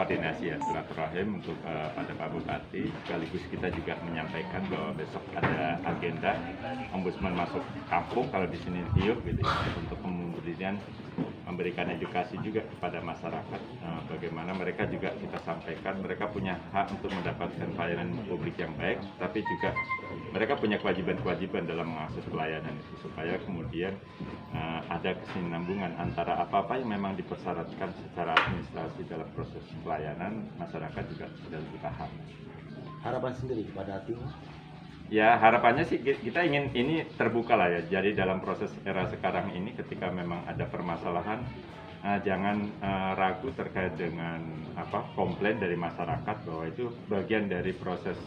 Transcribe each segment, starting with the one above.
koordinasi ya silaturahim untuk pada Pak Bupati, sekaligus kita juga menyampaikan bahwa besok ada agenda Ombudsman masuk kampung kalau di sini Tiup gitu ya, untuk kemudian memberikan edukasi juga kepada masyarakat bagaimana mereka juga kita sampaikan mereka punya hak untuk mendapatkan pelayanan publik yang baik, tapi juga mereka punya kewajiban-kewajiban dalam mengakses pelayanan itu supaya kemudian ada kesinambungan antara apa-apa yang memang dipersyaratkan secara administrasi dalam proses pelayanan, masyarakat juga sudah lebih paham. Harapan sendiri kepada tim? Ya harapannya sih kita ingin ini terbuka lah ya. Jadi dalam proses era sekarang ini ketika memang ada permasalahan, jangan ragu terkait dengan komplain dari masyarakat bahwa itu bagian dari proses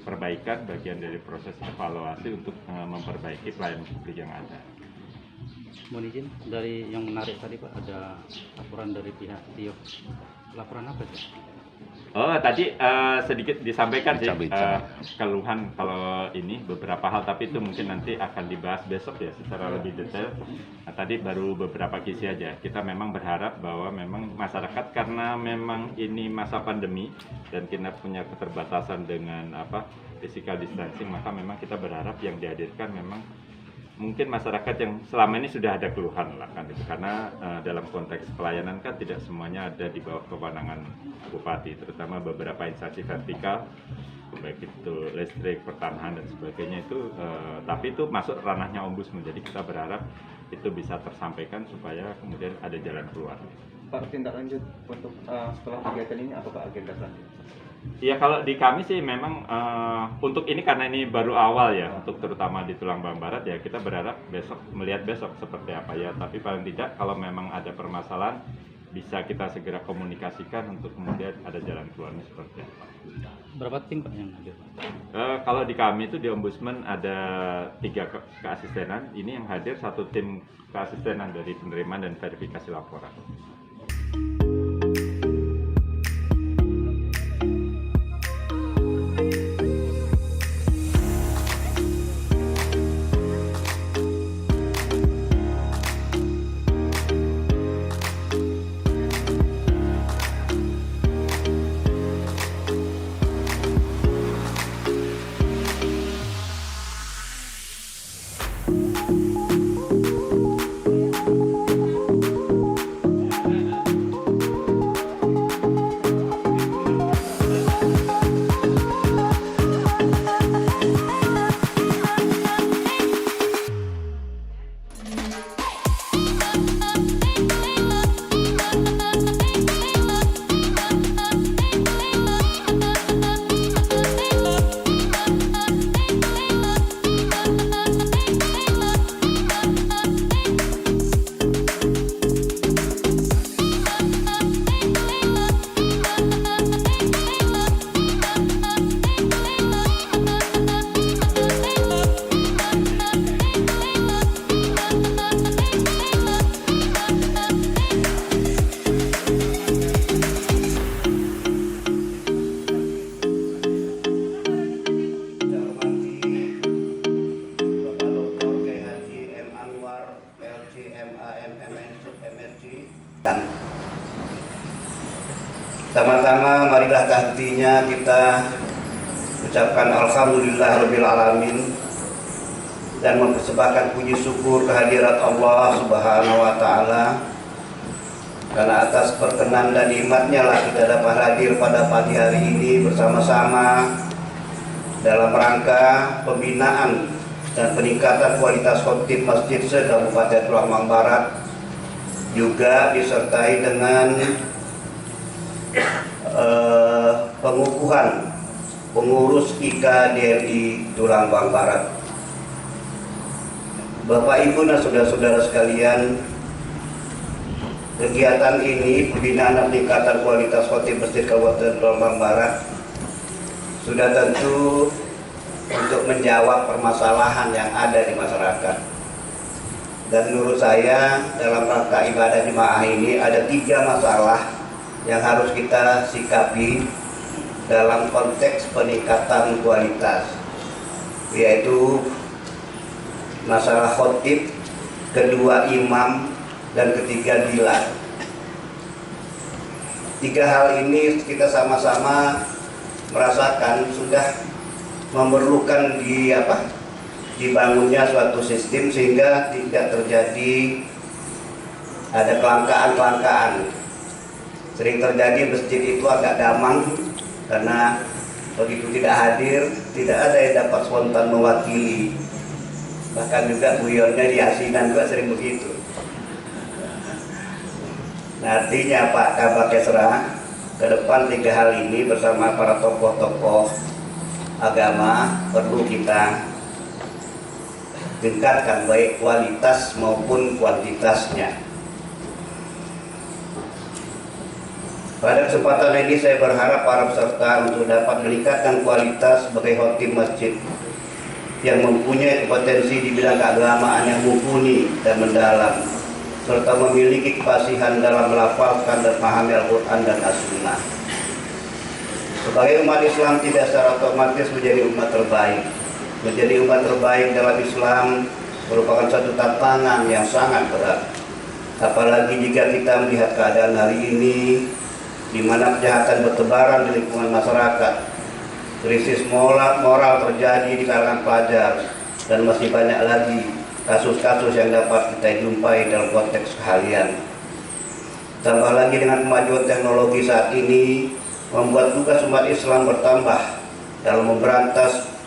perbaikan, bagian dari proses evaluasi untuk memperbaiki pelayanan publik yang ada. Mohon izin, dari yang menarik tadi Pak, ada laporan dari pihak Tiup. Laporan apa sih? Oh tadi sedikit disampaikan sih keluhan kalau ini beberapa hal, tapi itu mungkin nanti akan dibahas besok ya secara lebih detail. Nah, tadi baru beberapa kisi aja. Kita memang berharap bahwa memang masyarakat karena memang ini masa pandemi dan kita punya keterbatasan dengan physical distancing, maka memang kita berharap yang dihadirkan memang mungkin masyarakat yang selama ini sudah ada keluhan lah kan itu, karena dalam konteks pelayanan kan tidak semuanya ada di bawah kewenangan bupati, terutama beberapa instansi vertikal baik itu listrik, pertanahan dan sebagainya itu tapi itu masuk ranahnya ombudsman, jadi kita berharap itu bisa tersampaikan supaya kemudian ada jalan keluar. Pak, tindak lanjut untuk setelah kegiatan ini apa Pak agenda selanjutnya? Ya kalau di kami sih memang untuk ini karena ini baru awal ya, untuk terutama di Tulang Bang Barat ya kita berharap melihat besok seperti apa ya, tapi paling tidak kalau memang ada permasalahan bisa kita segera komunikasikan untuk kemudian ada jalan keluarnya seperti apa. Berapa tim Pak yang hadir? Kalau di kami itu di Ombudsman ada 3 keasistenan, ini yang hadir 1 tim keasistenan dari penerimaan dan verifikasi laporan. Sama-sama marilah hatinya kita ucapkan alhamdulillahirabbil alamin dan mempersembahkan puji syukur kehadirat Allah Subhanahu wa taala, karena atas perkenan dan nikmatnya lah kita dapat hadir pada pagi hari ini bersama-sama dalam rangka pembinaan dan peningkatan kualitas khotib masjid se-Kabupaten Tulang Bang Barat, juga disertai dengan pengukuhan pengurus IKDRI Tulang Bang Barat. Bapak Ibu dan saudara-saudara sekalian, kegiatan ini pembinaan dan peningkatan kualitas khotib masjid Kabupaten Tulang Bang Barat sudah tentu untuk menjawab permasalahan yang ada di masyarakat. Dan menurut saya dalam rangka ibadah jemaah ini ada 3 masalah yang harus kita sikapi dalam konteks peningkatan kualitas, yaitu masalah khotib, kedua imam, dan ketiga dilan. tiga hal ini kita sama-sama merasakan sudah memerlukan dibangunnya suatu sistem sehingga tidak terjadi ada kelangkaan. Sering terjadi masjid itu agak damang karena begitu tidak hadir, tidak ada yang dapat spontan mewakili. Bahkan juga buyurnya di asinan juga sering begitu. Nah, artinya Pak Kabak Kesra, ke depan tiga hal ini bersama para tokoh-tokoh agama perlu kita tingkatkan baik kualitas maupun kuantitasnya. Pada kesempatan ini saya berharap para peserta untuk dapat meningkatkan kualitas sebagai khotib masjid yang mempunyai kompetensi di bidang keagamaan yang mumpuni dan mendalam, serta memiliki kefasihan dalam melafalkan dan memahami Al-Quran dan As-Sunnah. Sebagai umat Islam tidak secara otomatis menjadi umat terbaik. Menjadi umat terbaik dalam Islam merupakan satu tantangan yang sangat berat. Apalagi jika kita melihat keadaan hari ini, di mana kejahatan bertebaran di lingkungan masyarakat, krisis moral terjadi di kalangan pelajar, dan masih banyak lagi kasus-kasus yang dapat kita jumpai dalam konteks keharian. Tambah lagi dengan kemajuan teknologi saat ini, membuat tugas umat Islam bertambah dalam memberantas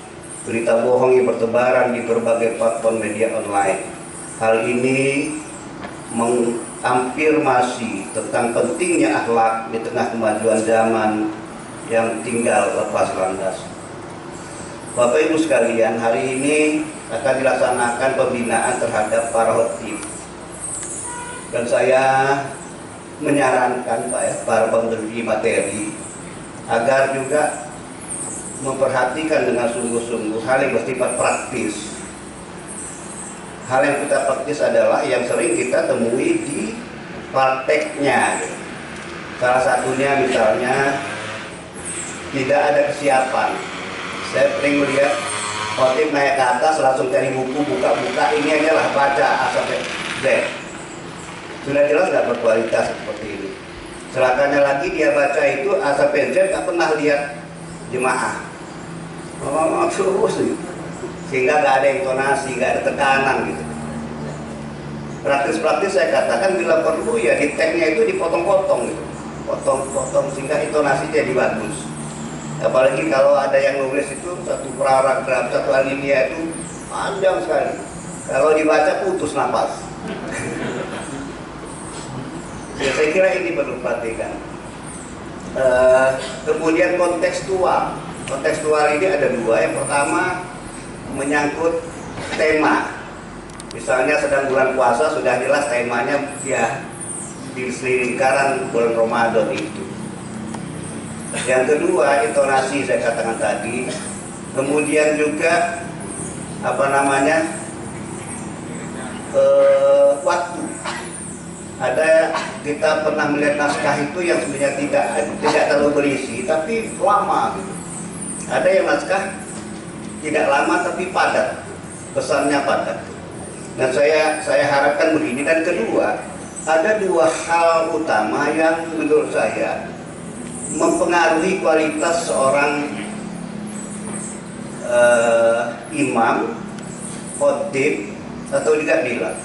berita bohong yang bertebaran di berbagai platform media online. Hal ini mengafirmasi tentang pentingnya akhlak di tengah kemajuan zaman yang tinggal lepas landas. Bapak Ibu sekalian, hari ini akan dilaksanakan pembinaan terhadap para khotib. Dan saya menyarankan para pemberi materi agar juga memperhatikan dengan sungguh-sungguh hal yang bersifat praktis. Hal yang kita praktis adalah yang sering kita temui di prakteknya. Salah satunya misalnya tidak ada kesiapan. Saya sering melihat khotib naik ke atas langsung cari buku, buka-buka, ini aja lah baca A sampai Z. Sudah jelas nggak berkualitas seperti ini. Celakanya lagi dia baca itu A sampai Z nggak pernah lihat jemaah. Terus nih. Sehingga nggak ada intonasi, nggak ada tekanan gitu. Praktis-praktis saya katakan bila perlu ya di tag-nya itu dipotong-potong gitu. Potong-potong sehingga intonasi jadi bagus. Apalagi kalau ada yang nulis itu satu paragraf, satu alinea itu panjang sekali. Kalau dibaca putus napas. Ya, saya kira ini perlu perhatikan. Kemudian kontekstual. Kontekstual ini ada dua. Yang pertama menyangkut tema. Misalnya sedang bulan puasa sudah jelas temanya ya di lingkaran bulan Ramadan itu. Yang kedua intonasi saya katakan tadi. Kemudian juga waktu. Ada kita pernah melihat naskah itu yang sebenarnya tidak terlalu berisi tapi lama gitu. Ada yang naskah tidak lama tapi padat, pesannya padat. Dan saya harapkan begini. Dan kedua, ada dua hal utama yang menurut saya mempengaruhi kualitas seorang imam, khotib atau tidak bilang.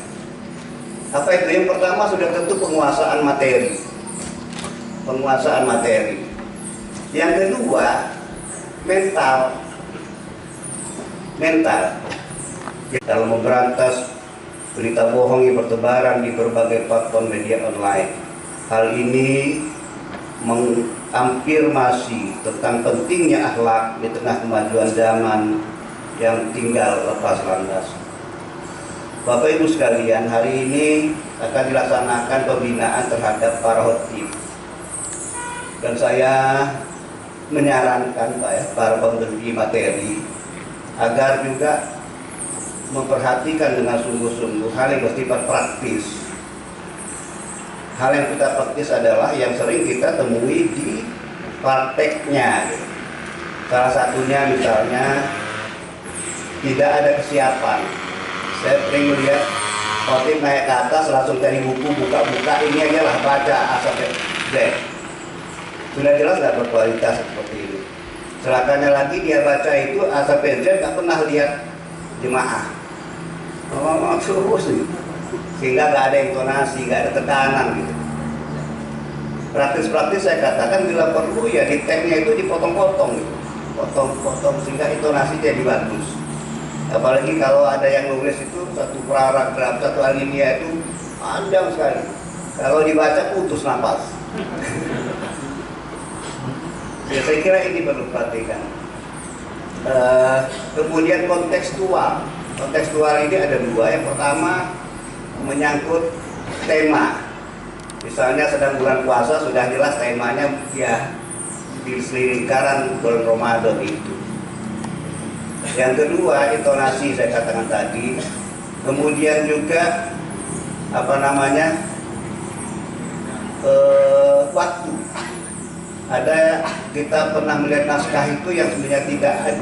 Apa itu? Yang pertama sudah tentu penguasaan materi. Penguasaan materi. Yang kedua, mental. Dalam memberantas berita bohong yang bertebaran di berbagai platform media online. Hal ini mengafirmasi tentang pentingnya akhlak di tengah kemajuan zaman yang tinggal lepas landas. Bapak Ibu sekalian, hari ini akan dilaksanakan pembinaan terhadap para khotib. Dan saya menyarankan para pemberi materi agar juga memperhatikan dengan sungguh-sungguh hal yang bersifat praktis. Hal yang kita praktis adalah yang sering kita temui di prakteknya. Salah satunya misalnya tidak ada kesiapan. Saya sering melihat khotib naik ke atas langsung cari buku, buka-buka, ini aja lah baca A sampai Z. Sudah jelas nggak berkualitas seperti ini. Celakanya lagi dia baca itu sampai Z nggak pernah lihat jemaah. Ngomong terus nih. Sehingga nggak ada intonasi, nggak ada tekanan gitu. Praktis-praktis saya katakan bila perlu ya di tag-nya itu dipotong-potong gitu. Potong-potong sehingga intonasi jadi bagus. Apalagi kalau ada yang nulis itu satu paragraf, satu alinea itu panjang sekali. Kalau dibaca putus napas. Ya, saya kira ini perlu perhatikan. Kemudian kontekstual. Kontekstual ini ada dua. Yang pertama menyangkut tema. Misalnya sedang bulan puasa, sudah jelas temanya ya di lingkaran bulan Ramadan itu. Yang kedua intonasi saya katakan tadi. Kemudian juga waktu. Ada kita pernah melihat naskah itu yang sebenarnya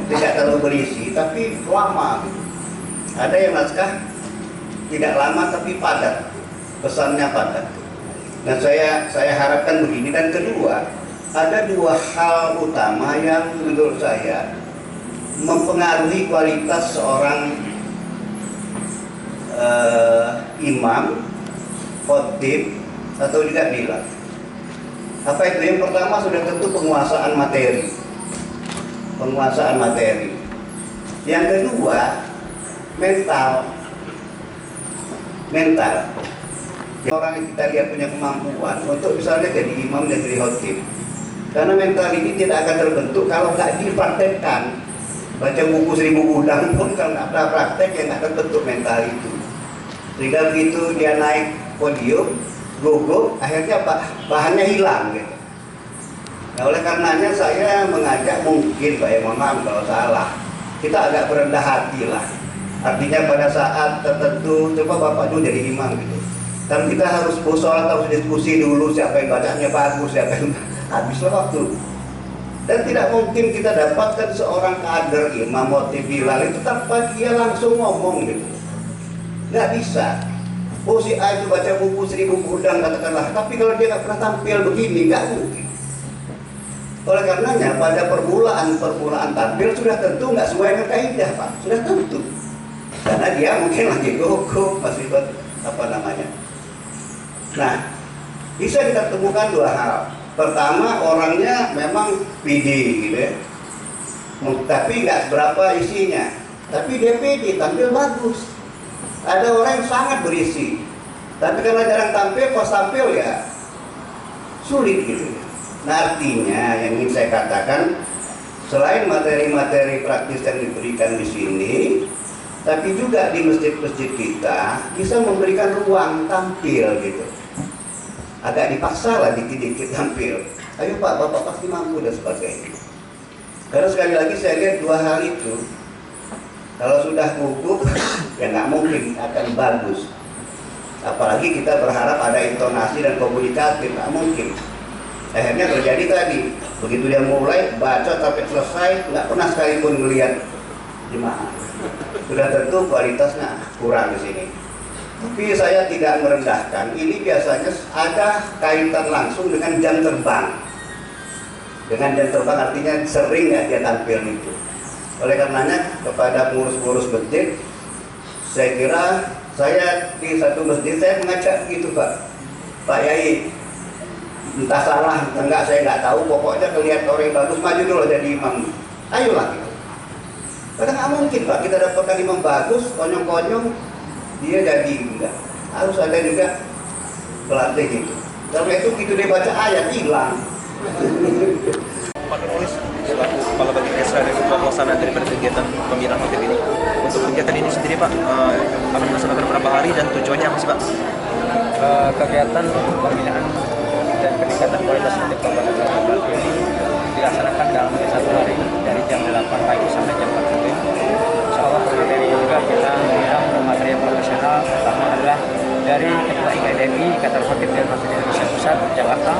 tidak terlalu berisi, tapi lama. Ada yang naskah tidak lama tapi padat, pesannya padat. Dan saya harapkan begini. Dan kedua, ada dua hal utama yang menurut saya mempengaruhi kualitas seorang imam, khotib atau juga bilal. Apa itu? Yang pertama sudah tentu penguasaan materi. Penguasaan materi. Yang kedua, mental. Orang yang kita lihat punya kemampuan untuk misalnya jadi imam dan jadi khotib. Karena mental ini tidak akan terbentuk kalau nggak dipraktekkan. Baca buku 1000 bulan pun kalau nggak pernah praktek ya nggak terbentuk mental itu. Sehingga begitu dia naik podium, gugup, akhirnya bahannya hilang gitu. Nah, oleh karenanya saya mengajak mungkin Pak ya, mohon maaf kalau salah, kita agak berendah hati lah. Artinya pada saat tertentu, coba Bapak dulu jadi imam gitu. Dan kita harus sholat atau diskusi dulu siapa yang bacanya bagus, siapa yang habislah waktu. Dan tidak mungkin kita dapatkan seorang kader imam khotib bilal itu tanpa dia langsung ngomong gitu. Nggak bisa. Oh si A itu baca buku 1000 bulan katakanlah, tapi kalau dia nggak pernah tampil begini, nggak mungkin. Oleh karenanya pada permulaan tampil sudah tentu nggak sesuai dengan kaidah Pak, sudah tentu. Karena dia mungkin lagi gugup, masih Nah, bisa kita temukan dua hal. Pertama, orangnya memang pede gitu ya, tapi nggak seberapa isinya. Tapi dia pede, tampil bagus. Ada orang yang sangat berisi, tapi karena jarang tampil, pas tampil ya sulit gitu. Nah, artinya yang ingin saya katakan, selain materi-materi praktis yang diberikan di sini, tapi juga di masjid-masjid kita bisa memberikan ruang tampil gitu. Agak dipaksa lah dikit-dikit tampil. Ayo Pak, Bapak pasti mampu dan sebagainya. Karena sekali lagi saya lihat dua hal itu, kalau sudah gugup ya nggak mungkin akan bagus. Apalagi kita berharap ada intonasi dan komunikatif, nggak mungkin. Akhirnya terjadi tadi, begitu dia mulai baca sampai selesai nggak pernah sekalipun melihat jemaah. Sudah tentu kualitasnya kurang di sini. Tapi saya tidak merendahkan. Ini biasanya ada kaitan langsung dengan jam terbang. Dengan jam terbang artinya sering nggak dia tampil itu. Oleh karenanya kepada pengurus-pengurus masjid, saya kira saya di satu masjid saya mengajak gitu Pak Yai, entah salah entah enggak saya nggak tahu, pokoknya kelihatan orang yang bagus maju dulu jadi imam. Ayolah gitu. Karena nggak mungkin Pak kita dapatkan imam bagus, konyong-konyong dia jadi enggak. Harus ada juga pelatih gitu. Karena itu begitu dia baca ayat hilang. Pak Nulis selaku Kepala Bagian Desa dan Ketua Pelaksana daripada kegiatan pembinaan khotib ini. Untuk kegiatan ini sendiri Pak, akan dilaksanakan berapa hari dan tujuannya apa sih Pak? Kegiatan pembinaan dan peningkatan kualitas khotib Kabupaten Batu ini dilaksanakan dalam satu hari dari jam 8 pagi sampai jam 4 sore. Insya Allah materi juga kita mengundang materi profesional. Pertama adalah dari Ketua IKDMI, Ikatan Khotib dan Masjid Indonesia Pusat, Jakarta,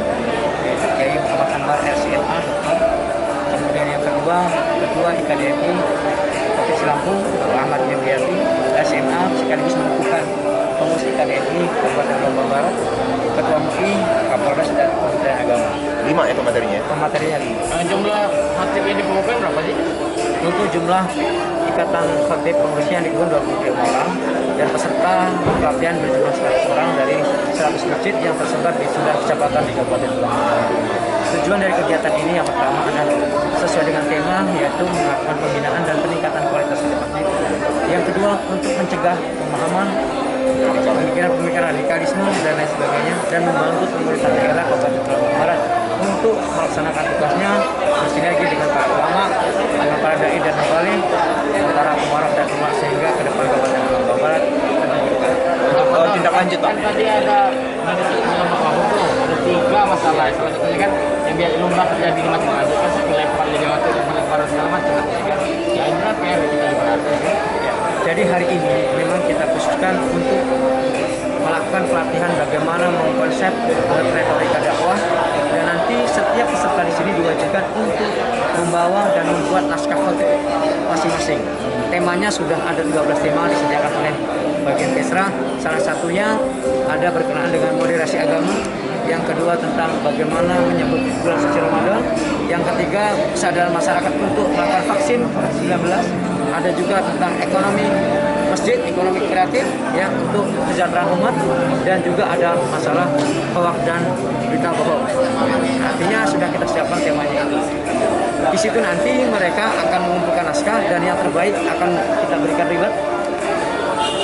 Kiai Muhammad Anwar RCMA. Kemudian yang kedua, Ketua IKDMI Provinsi Lampung, Ahmad Yembiati, RCMA, sekaligus menentukan pengurus IKDMI Kabupaten Lombok Barat, Ketua MUI, Kapolres dan Kementerian Agama. 5 ya pematerinya. Pematerinya 5. Jumlah khotib yang dikumpulkan berapa sih? Untuk jumlah ikatan khotib pengurusnya yang dikumpulkan 25 orang dan peserta pelatihan berjumlah 100 orang dari 100 masjid yang tersebar di 9 kecamatan di Kabupaten Tulang Barat. Tujuan dari kegiatan ini yang pertama adalah sesuai dengan tema, yaitu melakukan pembinaan dan peningkatan kualitas masjid. Yang kedua, untuk mencegah pemahaman pemikiran radikalisme dan lain sebagainya, dan membantu pemerintah daerah Kabupaten Tulang Barat untuk melaksanakan tugasnya bersinergi dengan para ulama, dengan para dai dan mubaligh, antara pemarah dan umat, sehingga ke depan Kabupaten Tulang Barat lebih berkah. Untuk tindak lanjut Pak. Tadi ada tiga masalah. Salah satunya kan yang biasa lumrah terjadi di masjid kan seperti lempar lewat lempar segala macam. Ya ini berapa ya kita dibahas. Jadi hari ini memang kita khususkan untuk melakukan pelatihan bagaimana mengkonsep retorika dakwah, dan nanti setiap peserta di sini diwajibkan untuk membawa dan membuat naskah khotib masing-masing. Temanya sudah ada 13 tema disediakan oleh bagian Kesra. Salah satunya ada berkenaan dengan moderasi agama, yang kedua tentang bagaimana menyambut bulan suci Ramadan, yang ketiga kesadaran masyarakat untuk melakukan vaksin COVID-19, ada juga tentang ekonomi masjid, ekonomi kreatif ya untuk kesejahteraan umat, dan juga ada masalah hoax dan berita bohong. Artinya sudah kita siapkan temanya itu. Di situ nanti mereka akan mengumpulkan naskah dan yang terbaik akan kita berikan reward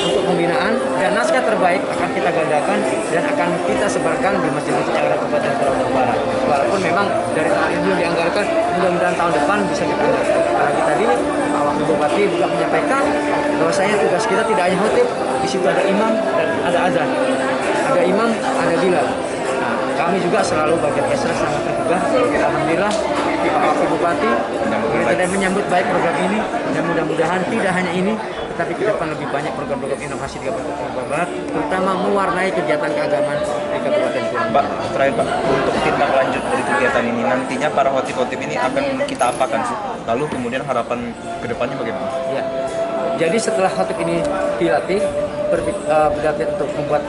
untuk pembinaan, dan naskah terbaik akan kita gandakan dan akan kita sebarkan di masjid-masjid yang ada di Kabupaten Tulang Barat. Walaupun memang dari tahun ini belum dianggarkan, mudah-mudahan tahun depan bisa kita anggarkan. Karena tadi Pak Wakil Bupati juga menyampaikan bahwasanya tugas kita tidak hanya khotib, di situ ada imam dan ada azan, ada imam, ada bilal. Nah, kami juga selalu bagian Kesra sangat tergugah. Alhamdulillah Pak Wakil Bupati dan menyambut baik program ini, dan mudah-mudahan tidak hanya ini, tetapi ke depan lebih banyak program-program inovasi di Kabupaten Tulang Barat, terutama mewarnai kegiatan keagamaan di Kabupaten Tulang Pak, Barat. terakhir Pak, untuk tindak lanjut dari kegiatan ini nantinya para khotib-khotib ini akan kita apakan sih? Lalu kemudian harapan kedepannya bagaimana? Ya, jadi setelah khotib ini dilatih, berlatih untuk membuat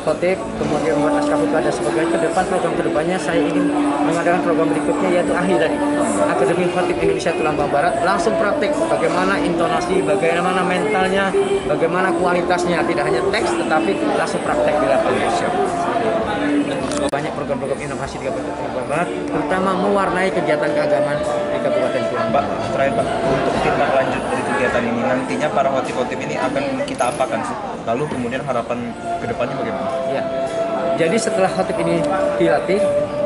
khotib, kemudian membuat naskah khutbah dan sebagainya. Ke depan program kedepannya saya ingin mengadakan program berikutnya, yaitu akhir tadi Akademi Khotib Indonesia Tulang Barat, langsung praktik bagaimana intonasi, bagaimana mentalnya, bagaimana kualitasnya, tidak hanya teks tetapi langsung praktek di lapangan. Banyak program-program inovasi di Kabupaten Tulang Barat, terutama mewarnai kegiatan keagamaan di Kabupaten Tulang Pak, Barat. terakhir Pak, untuk tindak lanjut dari kegiatan ini nantinya para khotib-khotib ini akan kita apakan sih? Lalu kemudian harapan kedepannya bagaimana? Ya, jadi setelah khotib ini dilatih,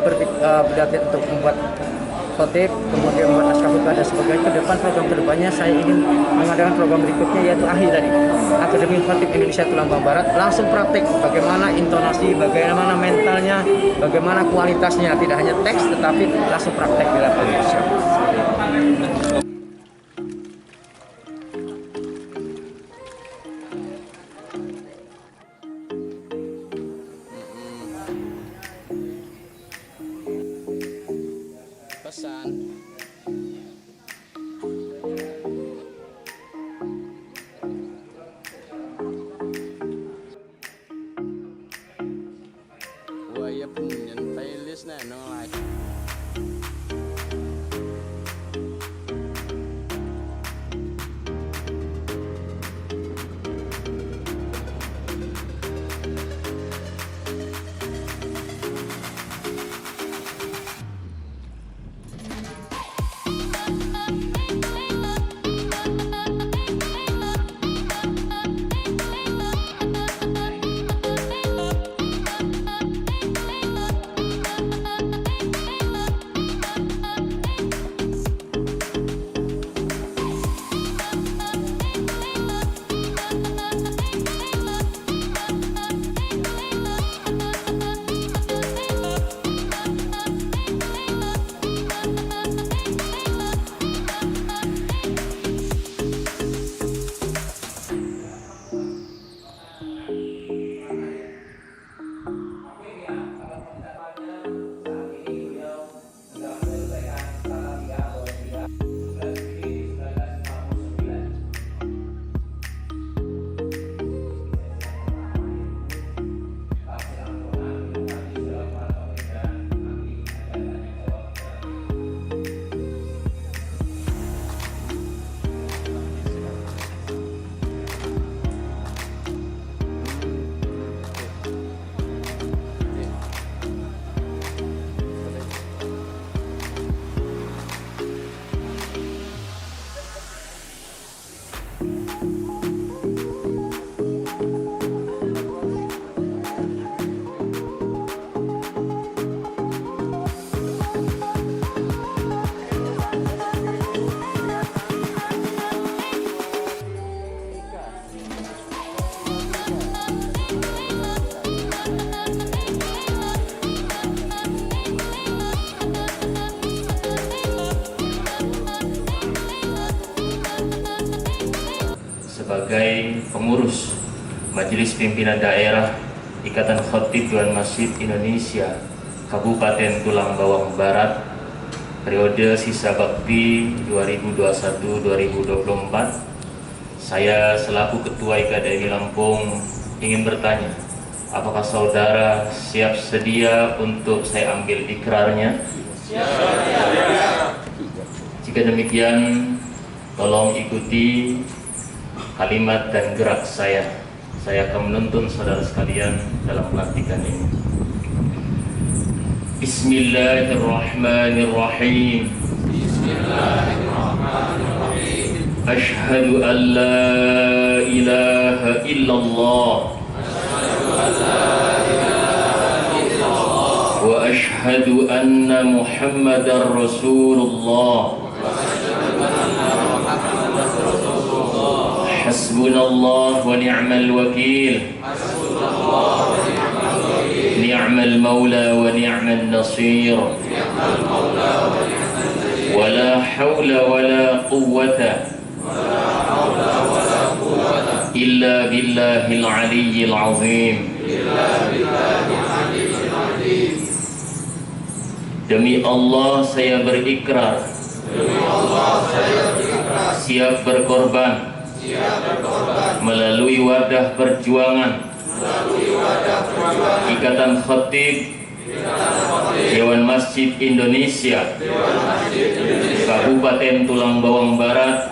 berlatih untuk membuat khotib, kemudian membuat naskah khutbah dan sebagainya. Ke depan program kedepannya saya ingin mengadakan program berikutnya, yaitu akhir tadi Akademi Khotib Indonesia Tulang Barat, langsung praktik bagaimana intonasi, bagaimana mentalnya, bagaimana kualitasnya, tidak hanya teks tetapi langsung praktek di lapangan. Pesan. Waya penyan playlist na no like. sebagai pengurus Majelis Pimpinan Daerah Ikatan Khatib Dewan Masjid Indonesia Kabupaten Tulang Bawang Barat periode sisa bakti 2021-2024. Saya selaku Ketua IKDMI Lampung ingin bertanya, apakah saudara siap sedia untuk saya ambil ikrarnya? Jika demikian, tolong ikuti kalimat dan gerak saya. Saya akan menuntun saudara sekalian dalam pelantikan ini. Bismillahirrahmanirrahim. Asyhadu an la ilaha illallah wa asyhadu anna Muhammadar Rasulullah. Hasbunallah wa ni'mal wakil. Ni'mal maula wa ni'mal nasir. Wala hawla wala quwwata illa billahil aliyyil azim. Demi Allah saya berikrar siap berkorban melalui wadah perjuangan Ikatan Khatib Dewan Masjid Indonesia Kabupaten Tulang Bawang Barat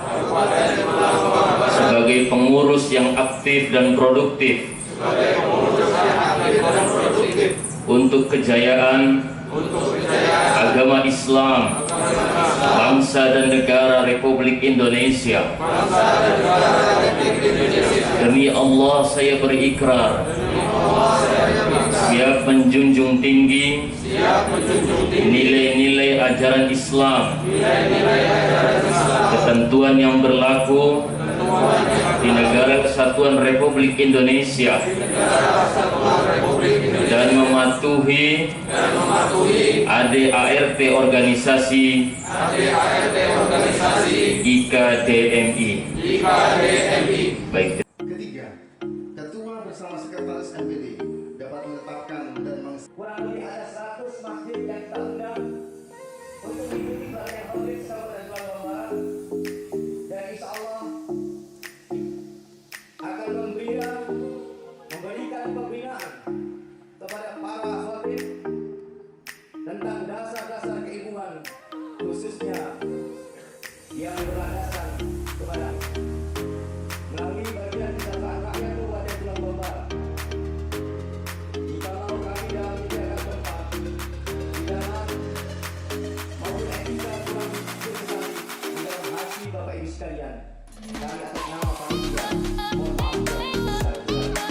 sebagai pengurus yang aktif dan produktif untuk kejayaan agama Islam, bangsa dan negara Republik Indonesia. Demi Allah saya berikrar siap menjunjung tinggi nilai-nilai ajaran Islam, ketentuan yang berlaku di Negara Kesatuan Republik Indonesia, dan mematuhi ADART organisasi IKDMI. Baik. Ketiga, Ketua bersama Sekretaris MPD dapat menetapkan dan kurang lebih ada 100 masjid yang kita undang untuk mengikuti pelatihan Khatib Kabupaten Tulang Bawang Barat, dan insya Allah akan memberikan pembinaan kepada para khatib tentang dasar-dasar keibuan, khususnya yang berlandaskan kepada melalui bagian kesejahteraan rakyat Kabupaten Tulang Bawang Barat. Jikalau kami dalam menjaga tempat, hidangan maupun etika kurang sebesar di dalam hati Bapak Ibu sekalian, kami atas nama panitia mohon maaf yang sebesar-besarnya.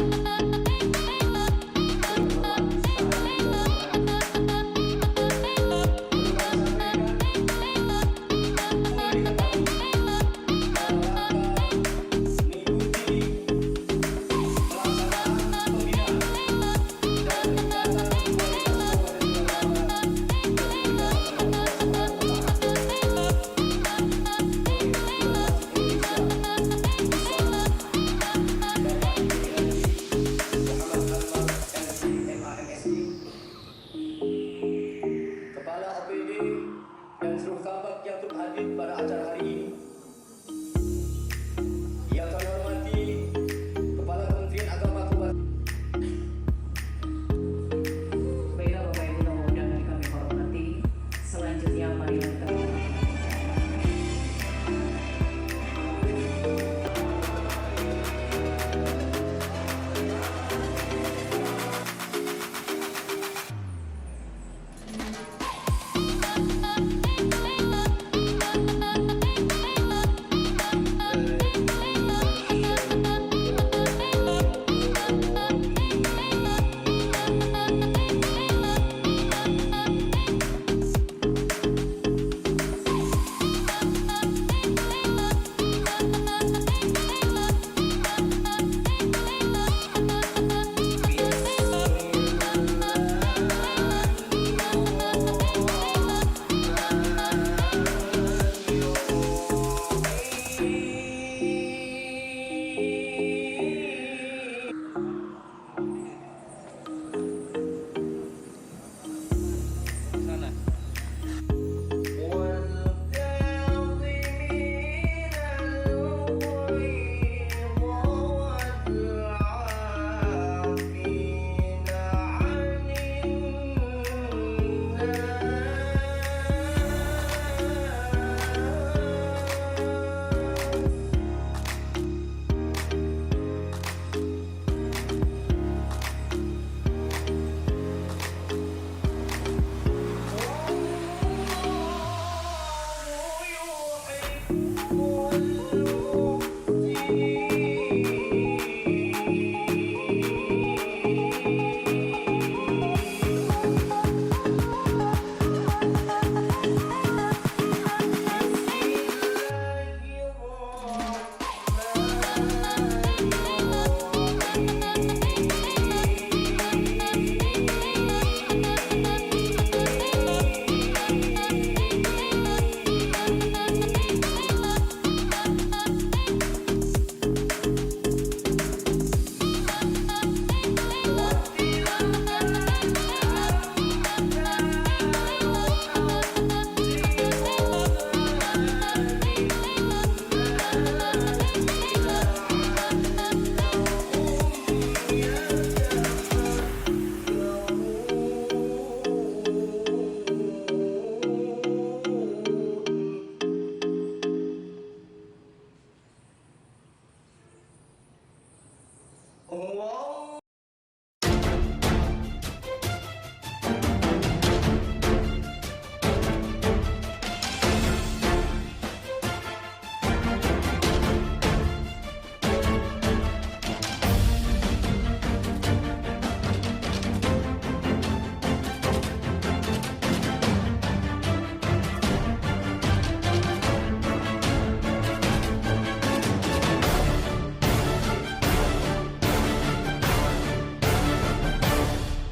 Allah